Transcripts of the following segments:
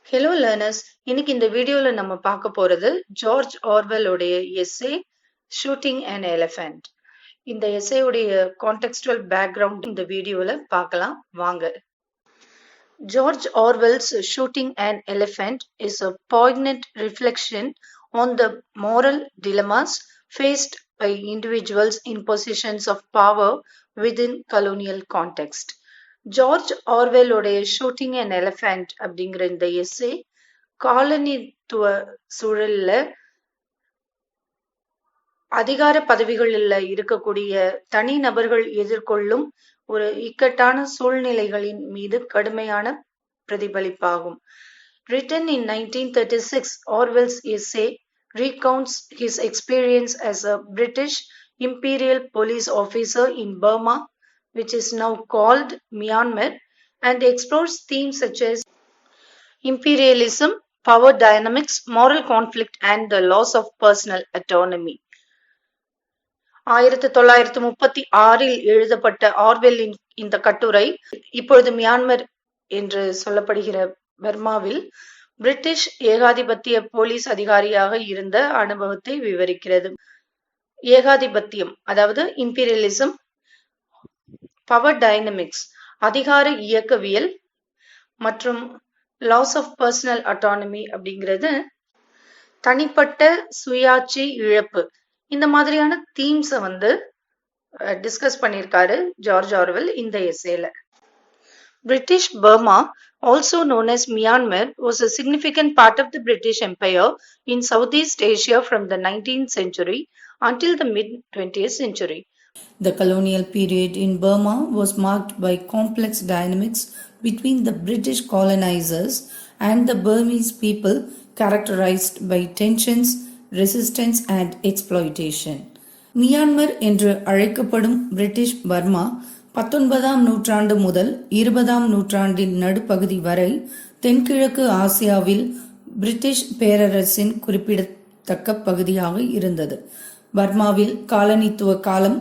Hello learners, இன்னைக்கு இந்த வீடியோல நம்ம பார்க்க போறது ஜார்ஜ் ஆர்வெல் உடைய எஸ்ஸே ஷூட்டிங் அண்ட் எலிஃபென்ட். இந்த எஸ்ஸே உடைய கான்டெக்ஸ்டுவல் பேக்ரவுண்ட் இந்த வீடியோல பார்க்கலாம் வாங்க. George Orwell's Shooting an Elephant is a poignant reflection on the moral dilemmas faced by individuals in positions of power within colonial context. George ஆர்வெலோடைய shooting and elephant அப்படிங்கிற இந்த essay காலனித்துவ சூழல்ல அதிகார பதவிகளில் இருக்கக்கூடிய தனி நபர்கள் எதிர்கொள்ளும் ஒரு இக்கட்டான சூழ்நிலைகளின் மீது கடுமையான பிரதிபலிப்பாகும். Written in 1936, Orwell's essay recounts his experience as a British Imperial Police officer in Burma, which is now called Myanmar, and explores themes such as imperialism, power dynamics, moral conflict, and the loss of personal autonomy. 1936 எழுதப்பட்ட ஆர்வெல்லின் இந்த கட்டுரை இப்பொழுது Myanmar என்று சொல்லப்படுகிற பர்மாவில் British ஏகாதிபத்திய police அதிகாரியாக இருந்த அனுபவத்தை விவரிக்கிறது. ஏகாதிபத்தியம் அதாவது இம்பீரியலிசம், பவர் டைனமிக்ஸ் அதிகார இயக்கவியல் மற்றும் லாஸ் ஆஃப் பர்சனல் அட்டானமி அப்படிங்கிறது தனிப்பட்ட சுயாட்சி இழப்பு. இந்த மாதிரியான தீம்ஸை டிஸ்கஸ் பண்ணியிருக்காரு ஜார்ஜ் ஆர்வெல் இந்த எஸ்ஸேல. British Burma, also known as Myanmar, was a significant part of the British Empire in Southeast Asia from the 19th century until the mid-20th century. The colonial period in Burma was marked by complex dynamics between the British colonizers and the Burmese people, characterized by tensions, resistance and exploitation. Myanmar என்று அழைக்கப்படும் British Burma 19ஆம் நூற்றாண்டு முதல் 20ஆம் நூற்றாண்டின் நடுப்பகுதி வரை தென்கிழக்கு ஆசியாவில் British பேரரசின் குறிப்பிடத்தக்க பகுதியாக இருந்தது. பர்மாவில் காலனித்துவ காலம்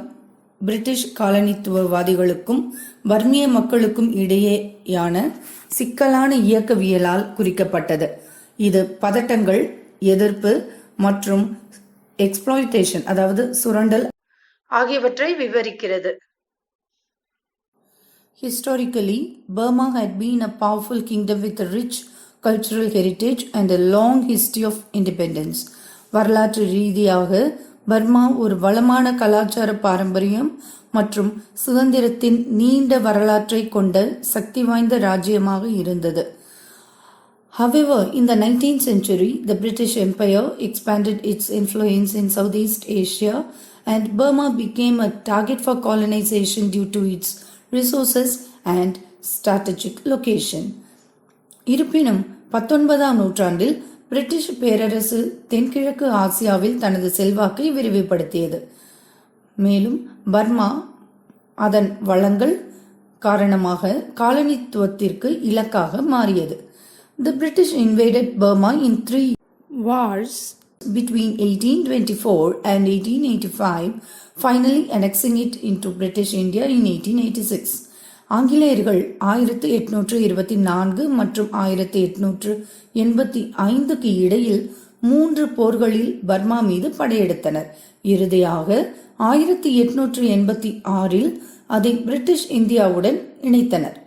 பிரிட்டிஷ் காலனித்துவவாதிகளுக்கும் பர்மிய மக்களுக்கும் இடையேயான சிக்கலான இயக்கவியலால் குறிக்கப்பட்டது. இது பதட்டங்கள், எதிர்ப்பு மற்றும் எக்ஸ்ப்ளாய்டேஷன் அதாவது சுரண்டல் ஆகியவற்றை விவரிக்கிறது. Historically, Burma had been a powerful kingdom with a rich cultural heritage and a long history of independence. வரலாற்று ரீதியாக பர்மா ஒரு வளமான கலாச்சார பாரம்பரியம் மற்றும் சுதந்திரத்தின் நீண்ட வரலாற்றை கொண்ட சக்தி வாய்ந்த ராஜ்யமாக இருந்தது. However, in the 19th century, the British Empire expanded its influence in Southeast Asia and Burma became a target for colonization due to its resources and strategic location. இருப்பினும் 19ஆம் நூற்றாண்டில் பிரிட்டிஷ் பேரரசு தென்கிழக்கு ஆசியாவில் தனது செல்வாக்கை விரிவுபடுத்தியது. மேலும் பர்மா அதன் வளங்கள் காரணமாக காலனித்துவத்திற்கு இலக்காக மாறியது. The British invaded Burma in 3 wars between 1824 and 1885, finally annexing it into British India in 1886. ஆங்கிலேயர்கள் 1824 மற்றும் 1885க்கு இடையில் 3 போர்களில் பர்மா மீது படையெடுத்தனர். இறுதியாக 1886 அதை பிரிட்டிஷ் இந்தியாவுடன் இணைத்தனர்.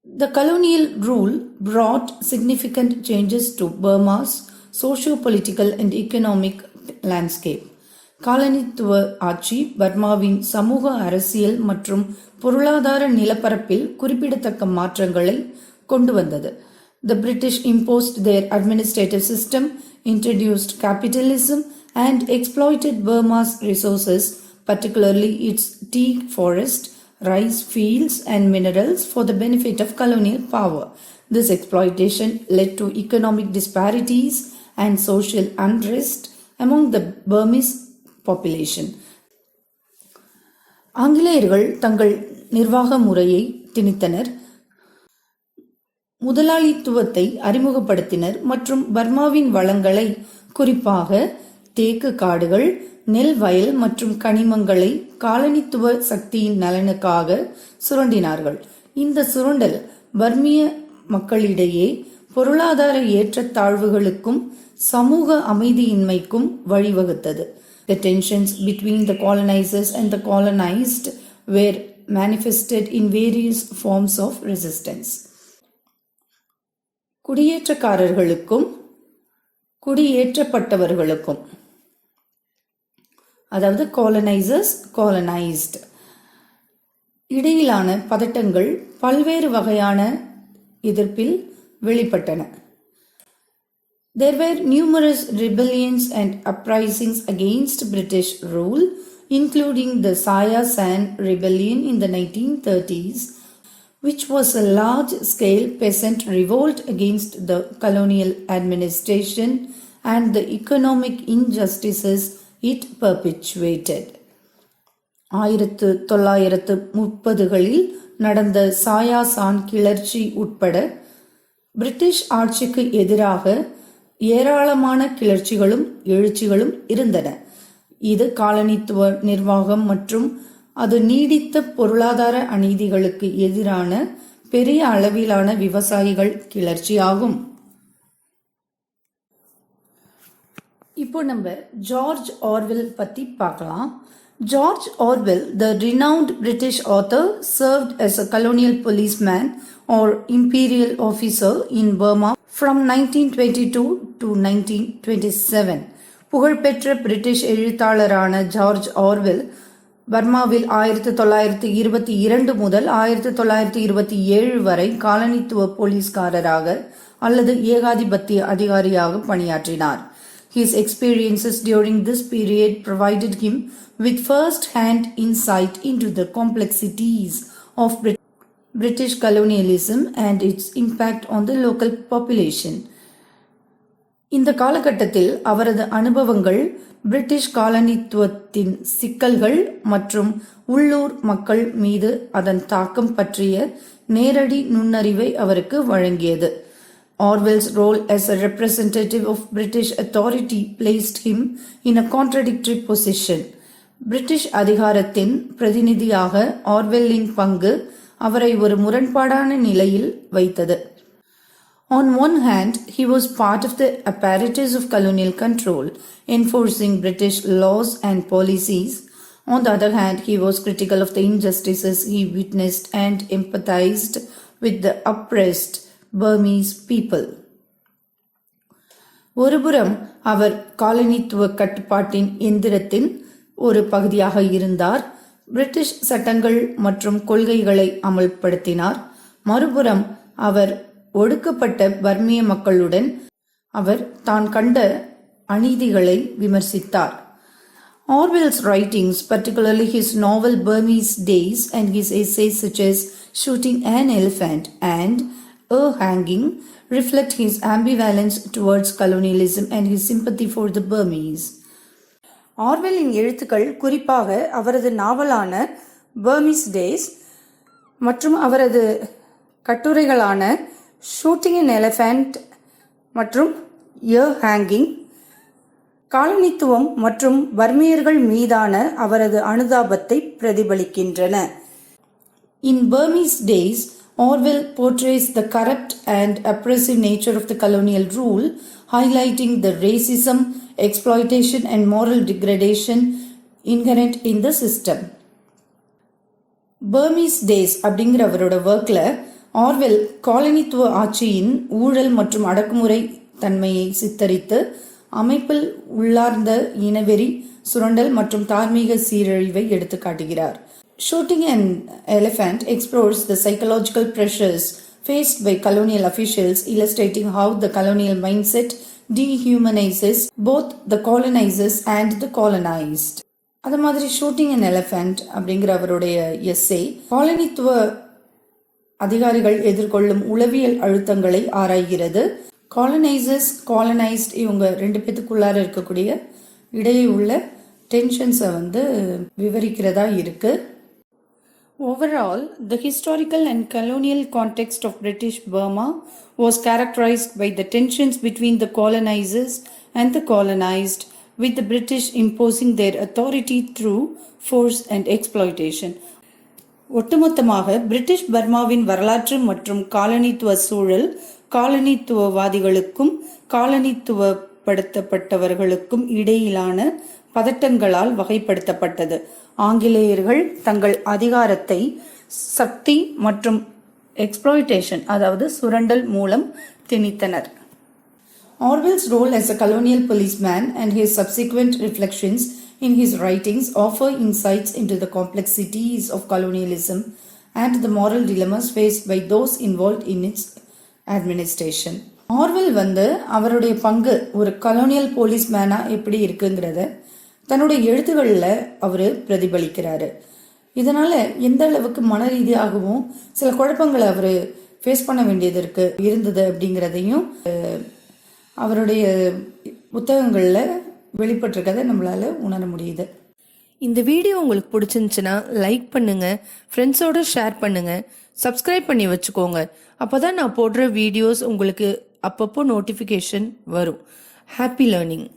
The colonial rule brought significant changes to Burma's socio-political and economic landscape. காலனித்துவ ஆட்சி பர்மாவின் சமூக, அரசியல் மற்றும் பொருளாதார நிலப்பரப்பில் குறிப்பிடத்தக்க மாற்றங்களை கொண்டு வந்தது. The British imposed their administrative system, introduced capitalism and exploited Burma's resources, particularly its tea forest, rice fields and minerals for the benefit of colonial power. This exploitation led to economic disparities and social unrest among the Burmese population. ஆங்கிலேயர்கள் தங்கள் நிர்வாக முறையை திணித்தனர், முதலாளித்துவத்தை அறிமுகப்படுத்தினர் மற்றும் பர்மாவின் வளங்களை, குறிப்பாக தேக்கு காடுகள், நெல் வயல் மற்றும் கனிமங்களை காலனித்துவ சக்தியின் நலனுக்காக சுரண்டினார்கள். இந்த சுரண்டல் பர்மிய மக்களிடையே பொருளாதார ஏற்றத்தாழ்வுகளுக்கும் சமூக அமைதியின்மைக்கும் வழிவகுத்தது. The tensions between the colonizers and the colonized were manifested in various forms of resistance. குடியேற்றக்காரர்களுக்கும் குடியேற்றப்பட்டவர்களுக்கும், அதாவது colonizers, colonized இடையிலான பதட்டங்கள் பல்வேறு வகையான எதிர்ப்பில் வெளிப்பட்டன. There were numerous rebellions and uprisings against British rule, including the Saya San Rebellion in the 1930s, which was a large-scale peasant revolt against the colonial administration and the economic injustices it perpetuated. 1930களில் நடந்த சாயா San கிளர்ச்சி உட்பட British ஆட்சிக்கு எதிராக ஏராளமான கிளர்ச்சிகளும் எழுச்சிகளும் இருந்தன. இது காலனித்துவ நிர்வாகம் மற்றும் அது நீடித்த பொருளாதார அநீதிகளுக்கு எதிரான பெரிய அளவிலான விவசாயிகள் கிளர்ச்சியாகும். இப்போ நம்ம ஜார்ஜ் ஆர்வெல் பத்தி பார்க்கலாம். George Orwell, the renowned British author, served as a colonial policeman or imperial officer in Burma from 1922 to 1927. புகழ்பெற்ற பிரிட்டிஷ் எழுத்தாளரான ஜார்ஜ் ஆர்வெல் பர்மாவில் 1922 முதல் 1927 வரை காலனித்துவ போலீஸ்காரராக அல்லது ஏகாதிபத்திய அதிகாரியாக பணியாற்றினார். His experiences during this period provided him with first-hand insight into the complexities of British colonialism and its impact on the local population. இந்த காலகட்டத்தில் அவரது அனுபவங்கள் பிரிட்டிஷ் காலனித்துவத்தின் சிக்கல்கள் மற்றும் உள்ளூர் மக்கள் மீது அதன் தாக்கம் பற்றிய நேரடி நுண்ணறிவை அவருக்கு வழங்கியது. Orwell's role as a representative of British authority placed him in a contradictory position. British அதிகாரத்தின் பிரதிநிதியாக ஆர்வெல்லின் பங்கு அவரை ஒரு முரண்பாடான நிலையில் வைத்தது. On one hand, he was part of the apparatus of colonial control, enforcing British laws and policies. On the other hand, he was critical of the injustices he witnessed and empathized with the oppressed Burmese people. ஒருபுறம் அவர் காலனித்துவ கட்டுப்பாட்டின் எந்திரத்தின் ஒரு பகுதியாக இருந்தார், British சட்டங்கள் மற்றும் கொள்கைகளை அமல்படுத்தினார். மறுபுறம் அவர் ஒடுக்கப்பட்ட பர்மிய மக்களுடன் அவர் தான் கண்ட அநீதிகளை விமர்சித்தார். Orwell's writings, particularly his novel Burmese Days and his essays such as Shooting an Elephant and A Hanging, reflect his ambivalence towards colonialism and his sympathy for the Burmese. ஆர்வெல்லின் எழுத்துக்கள், குறிப்பாக அவரது நாவலான பர்மீஸ் டேஸ் மற்றும் அவரது கட்டுரைகளான shooting an elephant மற்றும் எ hanging, காலனித்துவம் மற்றும் பர்மியர்கள் மீதான அவரது அனுதாபத்தை பிரதிபலிக்கின்றன. In Burmese Days, Orwell portrays the corrupt and oppressive nature of the colonial rule, highlighting the racism, exploitation and moral degradation inherent in the system. Burmese Days அப்படிங்கிற அவரோட ஒர்க்ல Orwell காலனித்துவ ஆட்சியின் ஊழல் மற்றும் அடக்குமுறை தன்மையை சித்தரித்து அமைப்பில் உள்ளார்ந்த இனவெறி, சுரண்டல் மற்றும் தார்மீக சீரழிவை எடுத்து காட்டுகிறார். Shooting an Elephant explores the psychological pressures faced by colonial officials, illustrating how the colonial mindset dehumanizes both the colonizers and the colonized. அது மாதிரி ஷூட்டிங் அன் எலிஃபண்ட் அப்படிங்கிற அவருடைய எஸ்ஸே காலனித்துவ அதிகாரிகள் எதிர்கொள்ளும் உளவியல் அழுத்தங்களை ஆராய்கிறது. காலனைசர்ஸ், காலனைஸ்ட் இவங்க ரெண்டு பேத்துக்குள்ளார இருக்கக்கூடிய இடையே உள்ள டென்ஷன்ஸை விவரிக்கிறதா இருக்கு. Overall, the historical and colonial context of British Burma was characterized by the tensions between the colonizers and the colonized, with the British imposing their authority through force and exploitation. ஒட்டுமொத்தமாக British பர்மாவின் வரலாற்று மற்றும் காலனித்துவ சூழல் காலனித்துவவாதிகளுக்கும் காலனித்துவப்படுத்தப்பட்டவர்களுக்கும் இடையிலான பதட்டங்களால் வகைப்படுத்தப்பட்டது. ஆங்கிலேயர்கள் தங்கள் அதிகாரத்தை சக்தி மற்றும் எக்ஸ்ப்ளாய்டேஷன் அதாவது சுரண்டல் மூலம் திணித்தனர். Orwell's role as a colonial policeman and his subsequent reflections in his writings offer insights into the complexities of colonialism and the moral dilemmas faced by those involved in its administration. Orwell அவருடைய பங்கு ஒரு colonial போலீஸ்மேனா எப்படி இருக்குங்கிறத தன்னுடைய எழுத்துக்களில் அவர் பிரதிபலிக்கிறாரு. இதனால எந்த அளவுக்கு மன ரீதியாகவும் சில குழப்பங்களை அவர் ஃபேஸ் பண்ண வேண்டியது இருந்தது அப்படிங்கிறதையும் அவருடைய புத்தகங்களில் வெளிப்பட்டிருக்கதை நம்மளால உணர முடியுது. இந்த வீடியோ உங்களுக்கு பிடிச்சிருந்துச்சுன்னா லைக் பண்ணுங்க, ஃப்ரெண்ட்ஸோட ஷேர் பண்ணுங்க, சப்ஸ்கிரைப் பண்ணி வச்சுக்கோங்க. அப்போதான் நான் போடுற வீடியோஸ் உங்களுக்கு அப்பப்போ நோட்டிஃபிகேஷன் வரும். Happy learning.